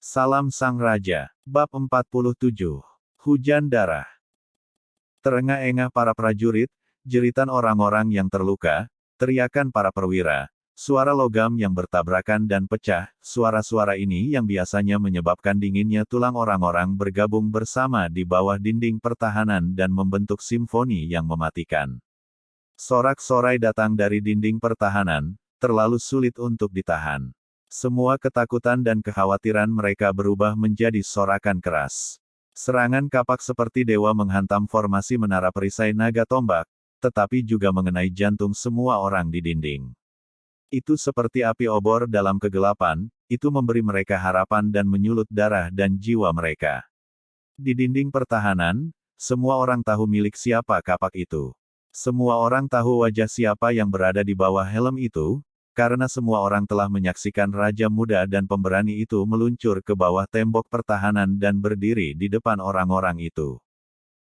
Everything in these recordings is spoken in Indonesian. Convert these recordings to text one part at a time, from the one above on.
Salam Sang Raja. Bab 47. Hujan Darah. Terengah-engah para prajurit, jeritan orang-orang yang terluka, teriakan para perwira, suara logam yang bertabrakan dan pecah, suara-suara ini yang biasanya menyebabkan dinginnya tulang orang-orang bergabung bersama di bawah dinding pertahanan dan membentuk simfoni yang mematikan. Sorak-sorai datang dari dinding pertahanan, terlalu sulit untuk ditahan. Semua ketakutan dan kekhawatiran mereka berubah menjadi sorakan keras. Serangan kapak seperti dewa menghantam formasi menara perisai naga tombak, tetapi juga mengenai jantung semua orang di dinding. Itu seperti api obor dalam kegelapan, itu memberi mereka harapan dan menyulut darah dan jiwa mereka. Di dinding pertahanan, semua orang tahu milik siapa kapak itu. Semua orang tahu wajah siapa yang berada di bawah helm itu, karena semua orang telah menyaksikan Raja Muda dan pemberani itu meluncur ke bawah tembok pertahanan dan berdiri di depan orang-orang itu.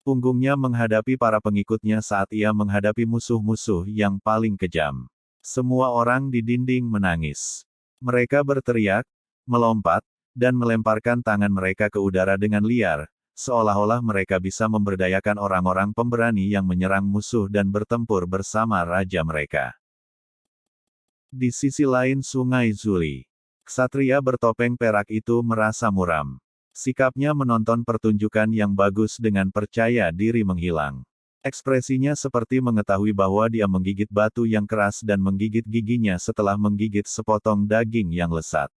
Punggungnya menghadapi para pengikutnya saat ia menghadapi musuh-musuh yang paling kejam. Semua orang di dinding menangis. Mereka berteriak, melompat, dan melemparkan tangan mereka ke udara dengan liar, seolah-olah mereka bisa memberdayakan orang-orang pemberani yang menyerang musuh dan bertempur bersama raja mereka. Di sisi lain Sungai Zuli, ksatria bertopeng perak itu merasa muram. Sikapnya menonton pertunjukan yang bagus dengan percaya diri menghilang. Ekspresinya seperti mengetahui bahwa dia menggigit batu yang keras dan menggigit giginya setelah menggigit sepotong daging yang lesat.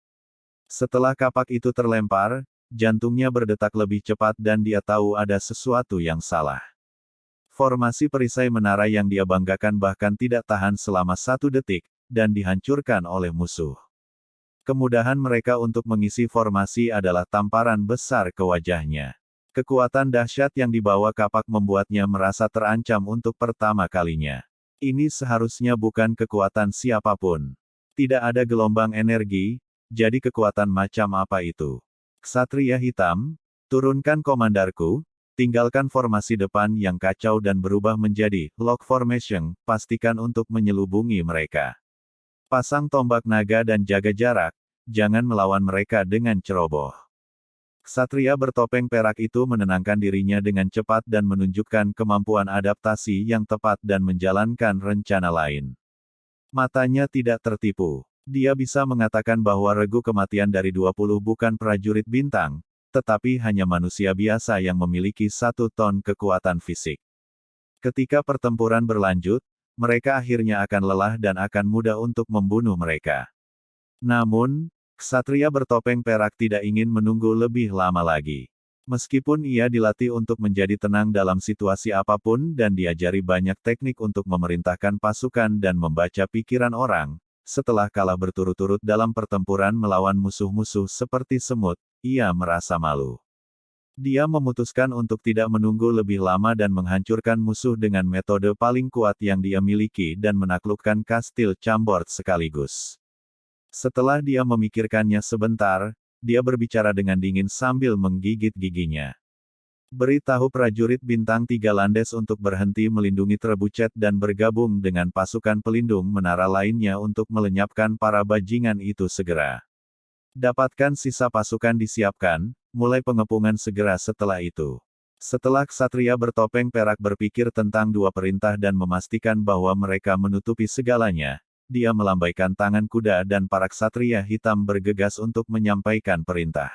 Setelah kapak itu terlempar, jantungnya berdetak lebih cepat dan dia tahu ada sesuatu yang salah. Formasi perisai menara yang dia banggakan bahkan tidak tahan selama 1 detik, dan dihancurkan oleh musuh. Kemudahan mereka untuk mengisi formasi adalah tamparan besar ke wajahnya. Kekuatan dahsyat yang dibawa kapak membuatnya merasa terancam untuk pertama kalinya. Ini seharusnya bukan kekuatan siapapun. Tidak ada gelombang energi, jadi kekuatan macam apa itu? Ksatria hitam, turunkan komandarku, tinggalkan formasi depan yang kacau dan berubah menjadi lock formation, pastikan untuk menyelubungi mereka. Pasang tombak naga dan jaga jarak, jangan melawan mereka dengan ceroboh. Ksatria bertopeng perak itu menenangkan dirinya dengan cepat dan menunjukkan kemampuan adaptasi yang tepat dan menjalankan rencana lain. Matanya tidak tertipu. Dia bisa mengatakan bahwa regu kematian dari 20 bukan prajurit bintang, tetapi hanya manusia biasa yang memiliki 1 ton kekuatan fisik. Ketika pertempuran berlanjut, mereka akhirnya akan lelah dan akan mudah untuk membunuh mereka. Namun, ksatria bertopeng perak tidak ingin menunggu lebih lama lagi. Meskipun ia dilatih untuk menjadi tenang dalam situasi apapun dan diajari banyak teknik untuk memerintahkan pasukan dan membaca pikiran orang, setelah kalah berturut-turut dalam pertempuran melawan musuh-musuh seperti semut, ia merasa malu. Dia memutuskan untuk tidak menunggu lebih lama dan menghancurkan musuh dengan metode paling kuat yang dia miliki dan menaklukkan kastil Chambord sekaligus. Setelah dia memikirkannya sebentar, dia berbicara dengan dingin sambil menggigit giginya. Beritahu prajurit bintang 3 Landes untuk berhenti melindungi Trebuchet dan bergabung dengan pasukan pelindung menara lainnya untuk melenyapkan para bajingan itu segera. Dapatkan sisa pasukan disiapkan, mulai pengepungan segera setelah itu. Setelah ksatria bertopeng perak berpikir tentang 2 perintah dan memastikan bahwa mereka menutupi segalanya, dia melambaikan tangan kuda dan para ksatria hitam bergegas untuk menyampaikan perintah.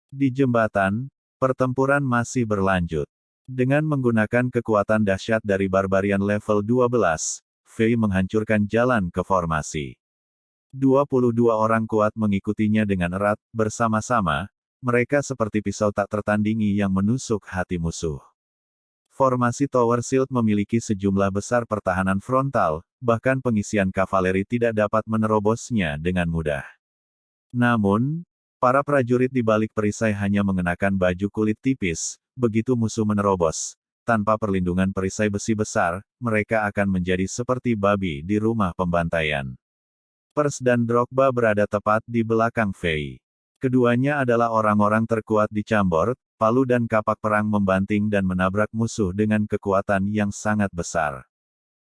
Di jembatan, pertempuran masih berlanjut. Dengan menggunakan kekuatan dahsyat dari barbarian level 12, Fei menghancurkan jalan ke formasi. 22 orang kuat mengikutinya dengan erat, bersama-sama, mereka seperti pisau tak tertandingi yang menusuk hati musuh. Formasi Tower Shield memiliki sejumlah besar pertahanan frontal, bahkan pengisian kavaleri tidak dapat menerobosnya dengan mudah. Namun, para prajurit di balik perisai hanya mengenakan baju kulit tipis, begitu musuh menerobos. Tanpa perlindungan perisai besi besar, mereka akan menjadi seperti babi di rumah pembantaian. Pers dan Drogba berada tepat di belakang Fei. Keduanya adalah orang-orang terkuat di Chambord, palu dan kapak perang membanting dan menabrak musuh dengan kekuatan yang sangat besar.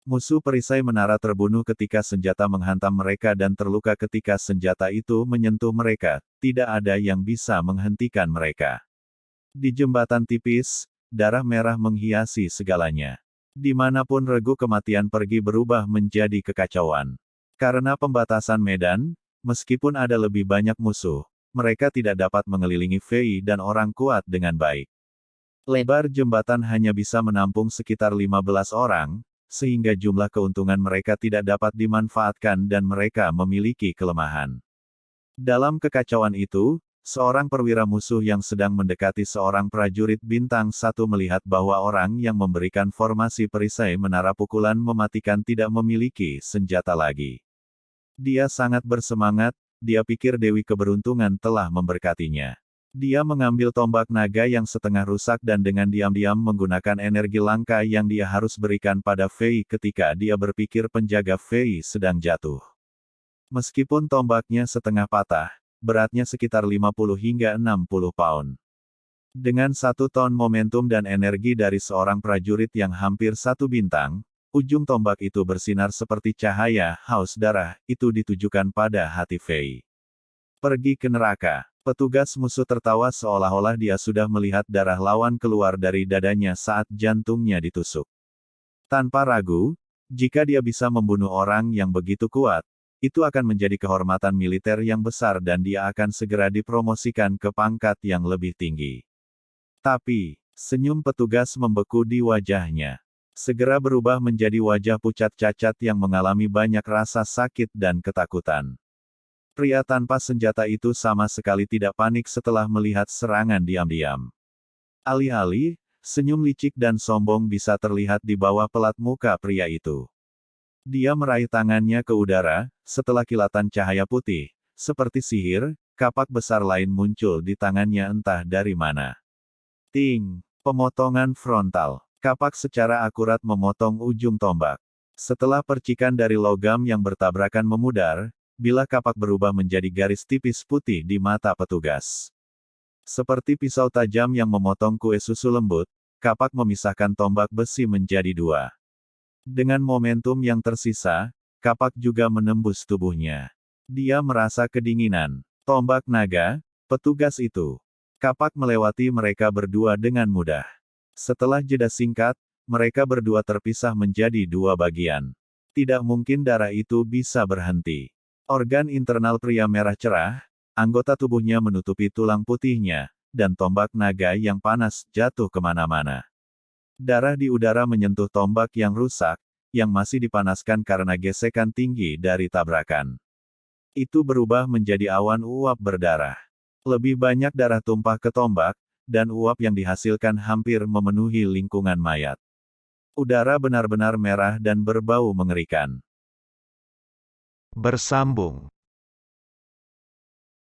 Musuh perisai menara terbunuh ketika senjata menghantam mereka dan terluka ketika senjata itu menyentuh mereka. Tidak ada yang bisa menghentikan mereka. Di jembatan tipis, darah merah menghiasi segalanya. Dimanapun regu kematian pergi berubah menjadi kekacauan. Karena pembatasan medan, meskipun ada lebih banyak musuh, mereka tidak dapat mengelilingi Fei dan orang kuat dengan baik. Lebar jembatan hanya bisa menampung sekitar 15 orang, sehingga jumlah keuntungan mereka tidak dapat dimanfaatkan dan mereka memiliki kelemahan. Dalam kekacauan itu, seorang perwira musuh yang sedang mendekati seorang prajurit bintang 1 melihat bahwa orang yang memberikan formasi perisai menara pukulan mematikan tidak memiliki senjata lagi. Dia sangat bersemangat, dia pikir Dewi Keberuntungan telah memberkatinya. Dia mengambil tombak naga yang setengah rusak dan dengan diam-diam menggunakan energi langka yang dia harus berikan pada Fei ketika dia berpikir penjaga Fei sedang jatuh. Meskipun tombaknya setengah patah, beratnya sekitar 50 hingga 60 pound. Dengan 1 ton momentum dan energi dari seorang prajurit yang hampir 1 bintang, ujung tombak itu bersinar seperti cahaya, haus darah, itu ditujukan pada hati Fei. Pergi ke neraka. Petugas musuh tertawa seolah-olah dia sudah melihat darah lawan keluar dari dadanya saat jantungnya ditusuk. Tanpa ragu, jika dia bisa membunuh orang yang begitu kuat, itu akan menjadi kehormatan militer yang besar dan dia akan segera dipromosikan ke pangkat yang lebih tinggi. Tapi, senyum petugas membeku di wajahnya. Segera berubah menjadi wajah pucat cacat yang mengalami banyak rasa sakit dan ketakutan. Pria tanpa senjata itu sama sekali tidak panik setelah melihat serangan diam-diam. Alih-alih, senyum licik dan sombong bisa terlihat di bawah pelat muka pria itu. Dia meraih tangannya ke udara, setelah kilatan cahaya putih, seperti sihir, kapak besar lain muncul di tangannya entah dari mana. Ting! Pemotongan frontal. Kapak secara akurat memotong ujung tombak. Setelah percikan dari logam yang bertabrakan memudar, bilah kapak berubah menjadi garis tipis putih di mata petugas. Seperti pisau tajam yang memotong kue susu lembut, kapak memisahkan tombak besi menjadi 2. Dengan momentum yang tersisa, kapak juga menembus tubuhnya. Dia merasa kedinginan. Tombak naga, petugas itu. Kapak melewati mereka berdua dengan mudah. Setelah jeda singkat, mereka berdua terpisah menjadi 2 bagian. Tidak mungkin darah itu bisa berhenti. Organ internal pria merah cerah, anggota tubuhnya menutupi tulang putihnya, dan tombak naga yang panas jatuh kemana-mana. Darah di udara menyentuh tombak yang rusak, yang masih dipanaskan karena gesekan tinggi dari tabrakan. Itu berubah menjadi awan uap berdarah. Lebih banyak darah tumpah ke tombak, dan uap yang dihasilkan hampir memenuhi lingkungan mayat. Udara benar-benar merah dan berbau mengerikan. Bersambung.